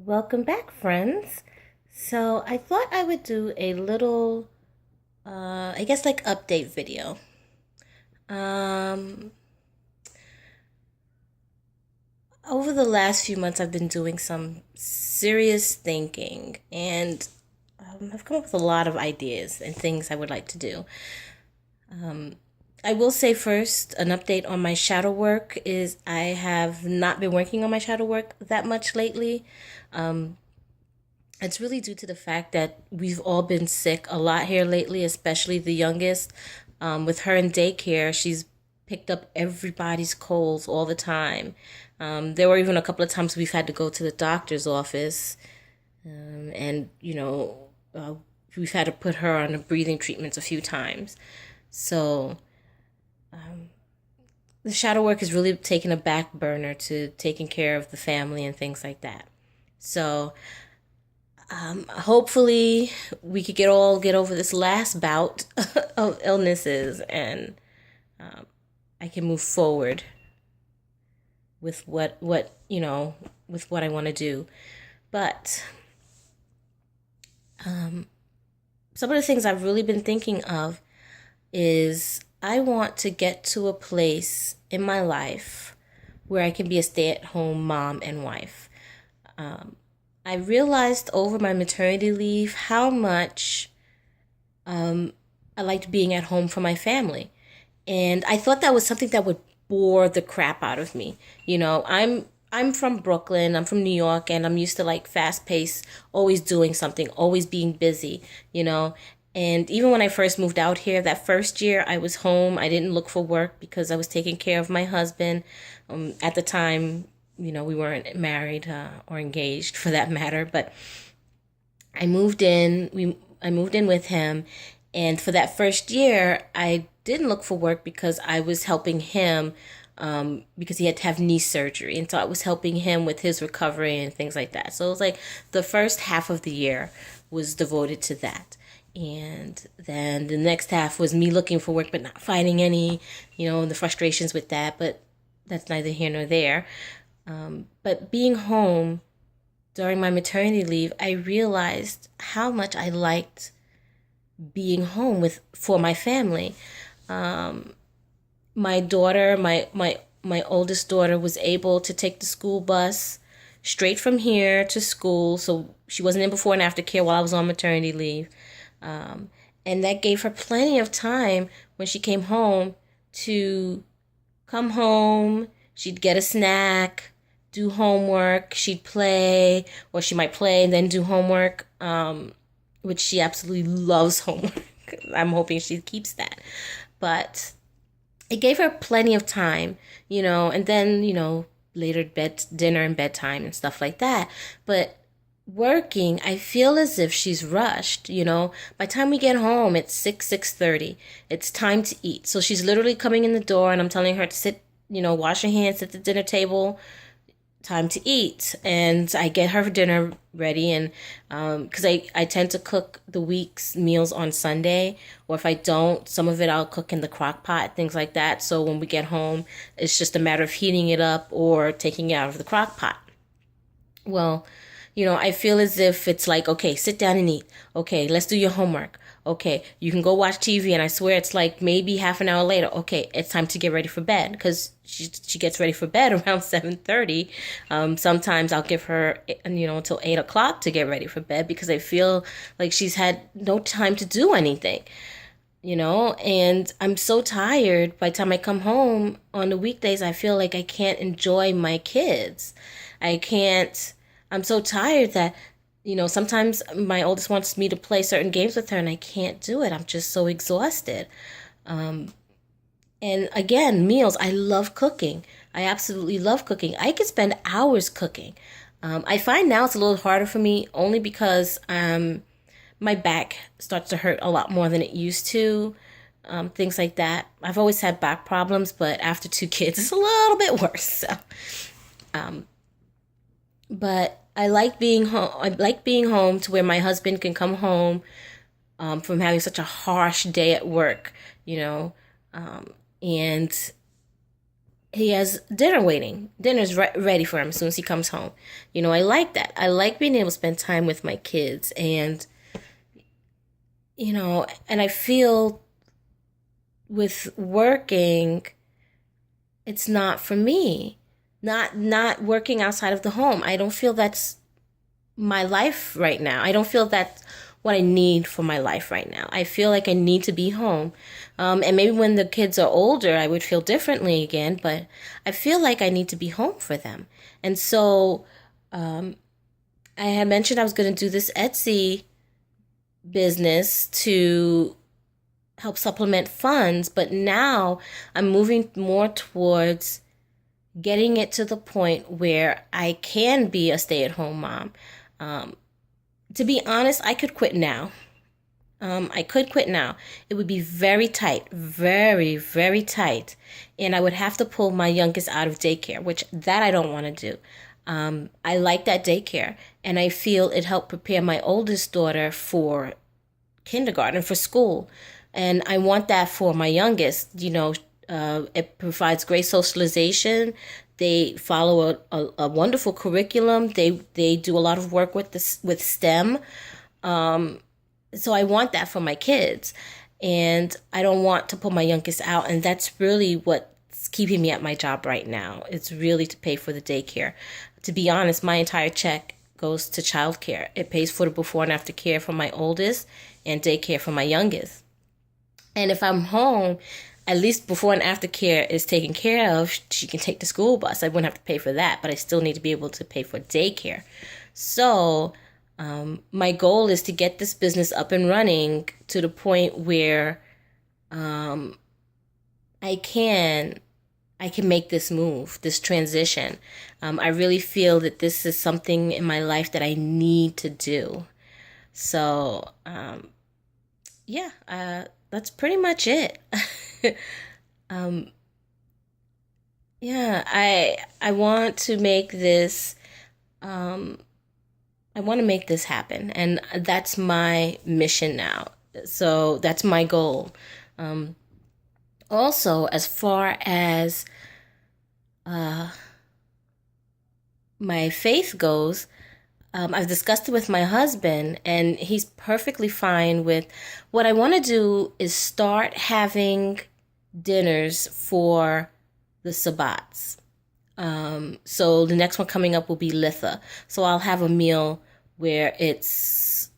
Welcome back, friends. So I thought I would do a little, I guess like update video. Um, Over the last few months, I've been doing some serious thinking, and I've come up with a lot of ideas and things I would like to do. I will say first, an update on my shadow work is I have not been working on my shadow work that much lately. It's really due to the fact that we've all been sick a lot here lately, especially the youngest. With her in daycare, she's picked up everybody's colds all the time. There were even a couple of times we've had to go to the doctor's office, and we've had to put her on a breathing treatments a few times. So the shadow work is really taking a back burner to taking care of the family and things like that. So hopefully we could get over this last bout of illnesses, and I can move forward with with what I want to do. But some of the things I've really been thinking of is I want to get to a place in my life where I can be a stay-at-home mom and wife. I realized over my maternity leave how much I liked being at home for my family. And I thought that was something that would bore the crap out of me. I'm from Brooklyn, I'm from New York, and I'm used to like fast pace, always doing something, always being busy, you know. And even when I first moved out here, that first year I was home, I didn't look for work because I was taking care of my husband. At the time, we weren't married or engaged for that matter, but I moved in with him, and for that first year, I didn't look for work because I was helping him because he had to have knee surgery, and so I was helping him with his recovery and things like that. So it was like the first half of the year was devoted to that. And then the next half was me looking for work but not finding any, and the frustrations with that. But that's neither here nor there. But being home during my maternity leave, I realized how much I liked being home with for my family. My daughter, my oldest daughter, was able to take the school bus straight from here to school, so she wasn't in before and after care while I was on maternity leave. And that gave her plenty of time when she came home to come home. She'd get a snack, do homework, she'd play, or she might play and then do homework, which she absolutely loves homework. I'm hoping she keeps that. But it gave her plenty of time, and then, later dinner and bedtime and stuff like that. But working, I feel as if she's rushed. By the time we get home, it's 6:30. It's time to eat. So she's literally coming in the door and I'm telling her to sit, wash her hands at the dinner table, time to eat. And I get her dinner ready, and because I tend to cook the week's meals on Sunday, or if I don't, some of it I'll cook in the crock pot, things like that. So when we get home, it's just a matter of heating it up or taking it out of the crock pot. Well, I feel as if it's like, okay, sit down and eat. Okay, let's do your homework. Okay, you can go watch TV, and I swear it's like maybe half an hour later. Okay, it's time to get ready for bed because she gets ready for bed around 7:30. Sometimes I'll give her until 8 o'clock to get ready for bed because I feel like she's had no time to do anything. And I'm so tired by the time I come home on the weekdays. I feel like I can't enjoy my kids. I can't. I'm so tired that, sometimes my oldest wants me to play certain games with her and I can't do it. I'm just so exhausted. And again, meals. I love cooking. I absolutely love cooking. I could spend hours cooking. I find now it's a little harder for me only because my back starts to hurt a lot more than it used to. Things like that. I've always had back problems, but after two kids, it's a little bit worse. So, but I like being home. I like being home to where my husband can come home from having such a harsh day at work, you know, and he has dinner waiting. Dinner's ready for him as soon as he comes home. I like that. I like being able to spend time with my kids, and I feel with working, it's not for me. Not working outside of the home. I don't feel that's my life right now. I don't feel that's what I need for my life right now. I feel like I need to be home. And maybe when the kids are older, I would feel differently again, but I feel like I need to be home for them. And so I had mentioned I was going to do this Etsy business to help supplement funds, but now I'm moving more towards getting it to the point where I can be a stay-at-home mom. Um, to be honest, I could quit now. I could quit now. It would be very tight, very, very tight. And I would have to pull my youngest out of daycare, which that I don't want to do. I like that daycare, and I feel it helped prepare my oldest daughter for kindergarten, for school. And I want that for my youngest. It provides great socialization. They follow a wonderful curriculum. They do a lot of work with this with STEM. So I want that for my kids, and I don't want to pull my youngest out. And that's really what's keeping me at my job right now. It's really to pay for the daycare. To be honest, my entire check goes to childcare. It pays for the before and after care for my oldest and daycare for my youngest. And if I'm home, at least before and after care is taken care of, she can take the school bus. I wouldn't have to pay for that, but I still need to be able to pay for daycare. So my goal is to get this business up and running to the point where I can make this move, this transition. I really feel that this is something in my life that I need to do. So yeah, that's pretty much it. um, yeah, I want to make this. I want to make this happen, and that's my mission now. So that's my goal. Also, as far as my faith goes, I've discussed it with my husband, and he's perfectly fine with what I want to do is start having dinners for the Sabbats. So the next one coming up will be Litha. So I'll have a meal where it's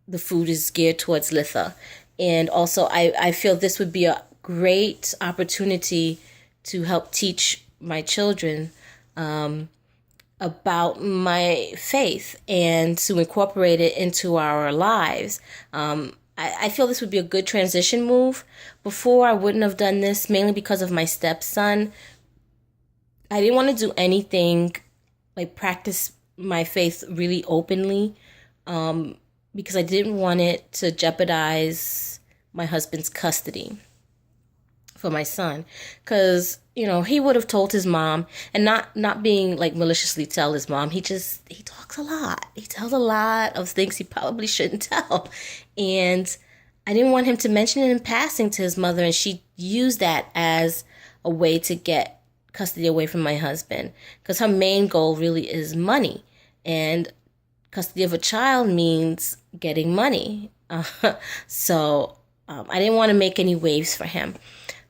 the food is geared towards Litha. And also I feel this would be a great opportunity to help teach my children about my faith and to incorporate it into our lives. I feel this would be a good transition move. Before, I wouldn't have done this, mainly because of my stepson. I didn't want to do anything like practice my faith really openly, because I didn't want it to jeopardize my husband's custody for my son, because he would have told his mom, and not being like maliciously tell his mom. He talks a lot. He tells a lot of things he probably shouldn't tell, and I didn't want him to mention it in passing to his mother, and she used that as a way to get custody away from my husband, because her main goal really is money, and custody of a child means getting money. So I didn't want to make any waves for him.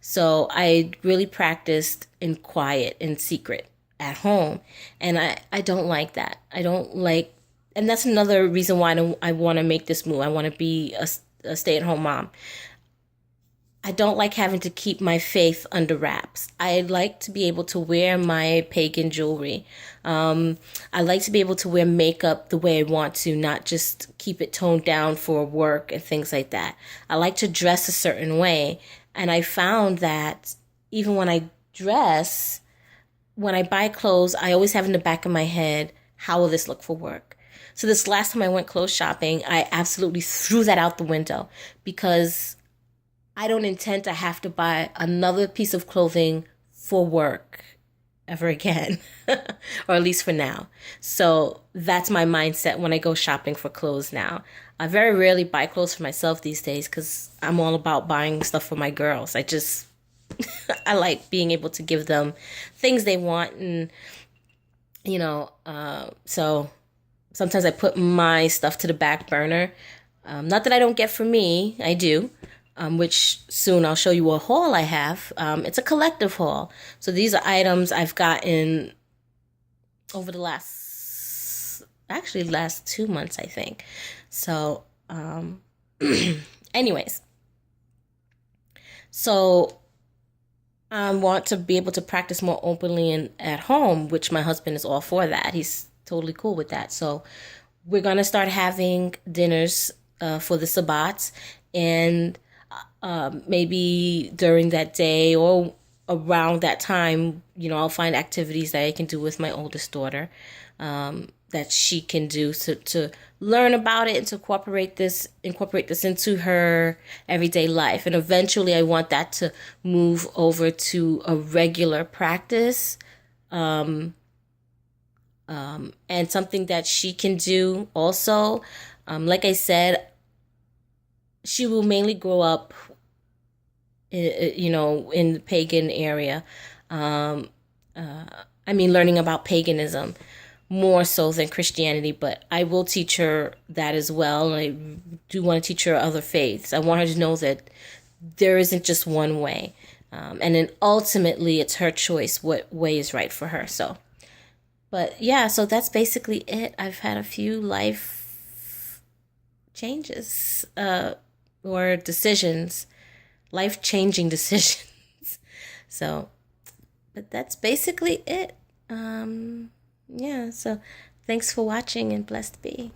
So I really practiced in quiet, in secret, at home. And I don't like that. I don't like, and that's another reason why I want to make this move. I want to be a stay-at-home mom. I don't like having to keep my faith under wraps. I like to be able to wear my pagan jewelry. I like to be able to wear makeup the way I want to, not just keep it toned down for work and things like that. I like to dress a certain way. And I found that even when I dress, when I buy clothes, I always have in the back of my head, how will this look for work? So this last time I went clothes shopping, I absolutely threw that out the window, because I don't intend to have to buy another piece of clothing for work ever again, or at least for now. So that's my mindset when I go shopping for clothes now. I very rarely buy clothes for myself these days, because I'm all about buying stuff for my girls. I like being able to give them things they want, and so sometimes I put my stuff to the back burner. Not that I don't get for me, I do. Which soon I'll show you a haul I have. It's a collective haul. So these are items I've gotten over the last 2 months, I think. So, anyways, so I want to be able to practice more openly and at home, which my husband is all for that. He's totally cool with that. So we're gonna start having dinners for the Sabbats, and maybe during that day or around that time, I'll find activities that I can do with my oldest daughter, that she can do to learn about it and to incorporate this into her everyday life. And eventually I want that to move over to a regular practice, and something that she can do also. Like I said, she will mainly grow up, in the pagan area. Um, learning about paganism more so than Christianity, but I will teach her that as well. And I do want to teach her other faiths. I want her to know that there isn't just one way. And then ultimately it's her choice what way is right for her. So, but yeah, so that's basically it. I've had a few life changes, or decisions, life changing decisions. So, but that's basically it. Yeah, so thanks for watching, and blessed be.